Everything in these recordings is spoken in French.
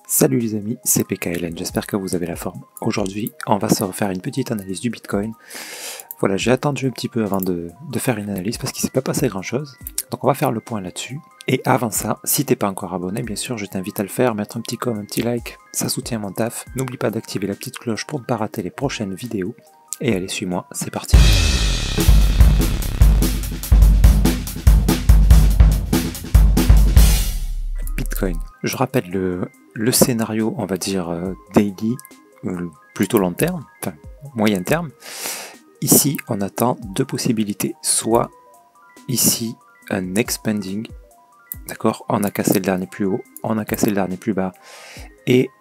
Salut les amis, c'est PKLN, j'espère que vous avez la forme. Aujourd'hui, on va se refaire une petite analyse du Bitcoin. Voilà, j'ai attendu un petit peu avant de faire une analyse parce qu'il ne s'est pas passé grand chose. Donc on va faire le point là-dessus. Et avant ça, si t'es pas encore abonné, bien sûr, je t'invite à le faire, mettre un petit com, un petit like, ça soutient mon taf. N'oublie pas d'activer la petite cloche pour ne pas rater les prochaines vidéos. Et allez, suis-moi, c'est parti. Bitcoin. Je rappelle le scénario, on va dire daily, plutôt long terme, enfin moyen terme. Ici, on attend deux possibilités. Soit ici, un expanding, d'accord, on a cassé le dernier plus haut, on a cassé le dernier plus bas, et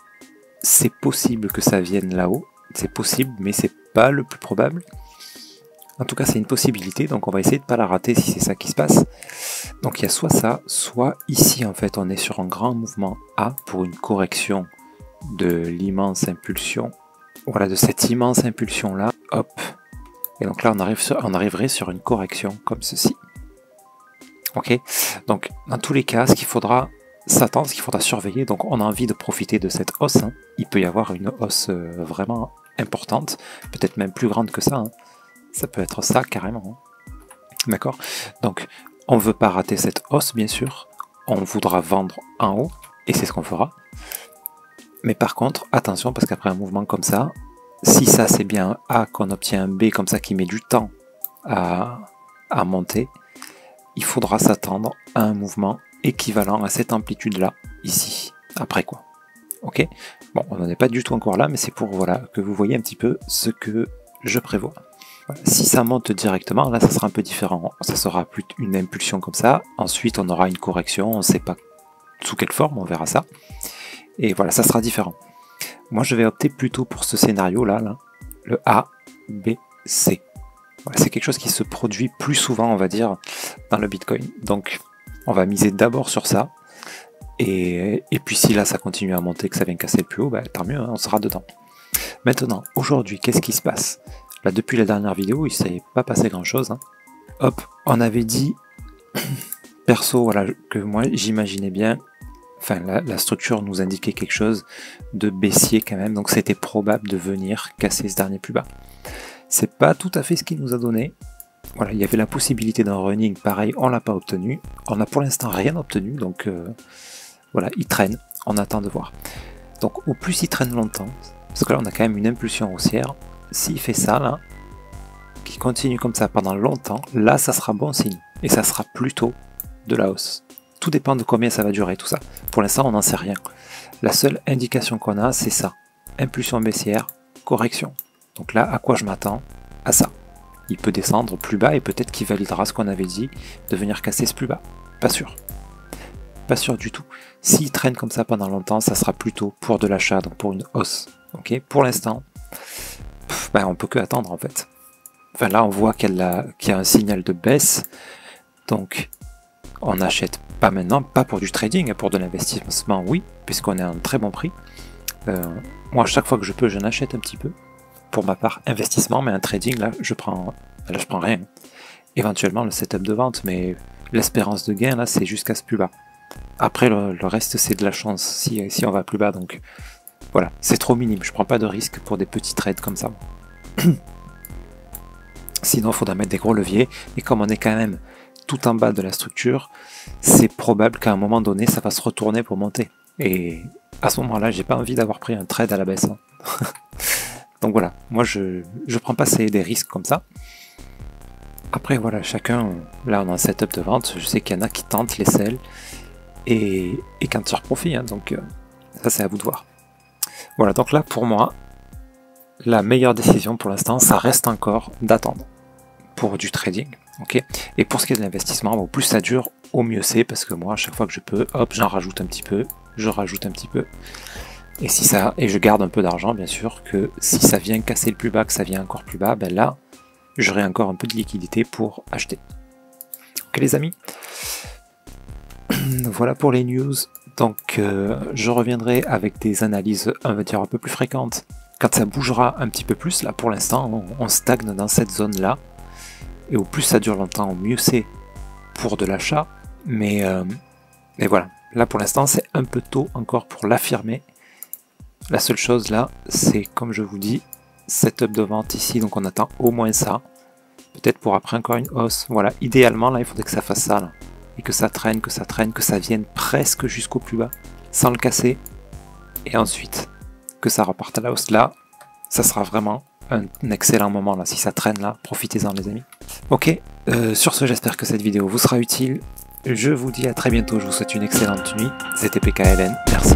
c'est possible que ça vienne là-haut. C'est possible, mais c'est pas le plus probable. En tout cas, c'est une possibilité, donc on va essayer de ne pas la rater si c'est ça qui se passe. Donc il y a soit ça, soit ici, en fait, on est sur un grand mouvement A pour une correction de l'immense impulsion. Voilà, de cette immense impulsion-là, hop. Et donc là, on arriverait sur une correction comme ceci. Ok. Donc, dans tous les cas, ce qu'il faudra s'attendre, ce qu'il faudra surveiller, donc on a envie de profiter de cette hausse. Hein. Il peut y avoir une hausse vraiment importante, peut-être même plus grande que ça. Hein. Ça peut être ça carrément. D'accord? Donc, on ne veut pas rater cette hausse, bien sûr. On voudra vendre en haut, et c'est ce qu'on fera. Mais par contre, attention, parce qu'après un mouvement comme ça, si ça c'est bien un A, qu'on obtient un B comme ça qui met du temps à monter, il faudra s'attendre à un mouvement équivalent à cette amplitude-là, ici. Après quoi? Ok? Bon, on n'en est pas du tout encore là, mais c'est pour voilà, que vous voyez un petit peu ce que je prévois. Voilà. Si ça monte directement, là ça sera un peu différent. Ça sera plus une impulsion comme ça. Ensuite on aura une correction, on ne sait pas sous quelle forme, on verra ça. Et voilà, ça sera différent. Moi je vais opter plutôt pour ce scénario là, le A, B, C. Voilà, c'est quelque chose qui se produit plus souvent, on va dire, dans le Bitcoin. Donc on va miser d'abord sur ça. Et puis si là ça continue à monter, que ça vient casser le plus haut, bah, tant mieux, hein, on sera dedans. Maintenant, aujourd'hui, qu'est-ce qui se passe? Là, depuis la dernière vidéo, il ne s'est pas passé grand-chose. Hein. Hop, on avait dit, perso, voilà, que moi, j'imaginais bien, enfin, la structure nous indiquait quelque chose de baissier quand même, donc c'était probable de venir casser ce dernier plus bas. C'est pas tout à fait ce qu'il nous a donné. Voilà, il y avait la possibilité d'un running, pareil, on l'a pas obtenu. On n'a pour l'instant rien obtenu, donc voilà, il traîne, on attend de voir. Donc, au plus il traîne longtemps, parce que là, on a quand même une impulsion haussière. S'il fait ça, là, qui continue comme ça pendant longtemps, là, ça sera bon signe. Et ça sera plutôt de la hausse. Tout dépend de combien ça va durer, tout ça. Pour l'instant, on n'en sait rien. La seule indication qu'on a, c'est ça. Impulsion baissière, correction. Donc là, à quoi je m'attends? À ça. Il peut descendre plus bas et peut-être qu'il validera ce qu'on avait dit, de venir casser ce plus bas. Pas sûr. Pas sûr du tout. S'il traîne comme ça pendant longtemps, ça sera plutôt pour de l'achat, donc pour une hausse. Ok, pour l'instant, ben on peut que attendre en fait. Enfin là, on voit qu'il y a un signal de baisse, donc on n'achète pas maintenant, pas pour du trading, pour de l'investissement, oui, puisqu'on est à un très bon prix. Moi, chaque fois que je peux, je n'achète un petit peu. Pour ma part, investissement, mais un trading, là, je prends rien. Éventuellement, le setup de vente, mais l'espérance de gain, là, c'est jusqu'à ce plus bas. Après, le reste, c'est de la chance si on va plus bas, donc voilà, c'est trop minime, je prends pas de risque pour des petits trades comme ça. Sinon, il faudra mettre des gros leviers, et comme on est quand même tout en bas de la structure, c'est probable qu'à un moment donné, ça va se retourner pour monter. Et à ce moment-là, j'ai pas envie d'avoir pris un trade à la baisse. Hein. Donc voilà, moi je prends pas des risques comme ça. Après voilà, chacun, là on a un setup de vente, je sais qu'il y en a qui tentent les sells, et qui en tirent profit, hein, donc ça c'est à vous de voir. Voilà, donc là pour moi, la meilleure décision pour l'instant, ça reste encore d'attendre pour du trading. Okay, et pour ce qui est de l'investissement, au plus ça dure, au mieux c'est, parce que moi, à chaque fois que je peux, hop, j'en rajoute un petit peu, je rajoute un petit peu. Et et je garde un peu d'argent, bien sûr, que si ça vient casser le plus bas, que ça vient encore plus bas, ben là, j'aurai encore un peu de liquidité pour acheter. Ok les amis, voilà pour les news. Donc je reviendrai avec des analyses, on va dire, un peu plus fréquentes quand ça bougera un petit peu plus. Là pour l'instant on stagne dans cette zone là, et au plus ça dure longtemps, au mieux c'est pour de l'achat, mais voilà, là pour l'instant c'est un peu tôt encore pour l'affirmer. La seule chose là, c'est comme je vous dis, setup de vente ici, donc on attend au moins ça. Peut-être pour après encore une hausse. Voilà, idéalement là, il faudrait que ça fasse ça là. Et que ça traîne, que ça traîne, que ça vienne presque jusqu'au plus bas, sans le casser. Et ensuite, que ça reparte à la hausse là, ça sera vraiment un excellent moment là. Si ça traîne là, profitez-en les amis. Ok, sur ce, j'espère que cette vidéo vous sera utile. Je vous dis à très bientôt, je vous souhaite une excellente nuit. C'était PKLN, merci.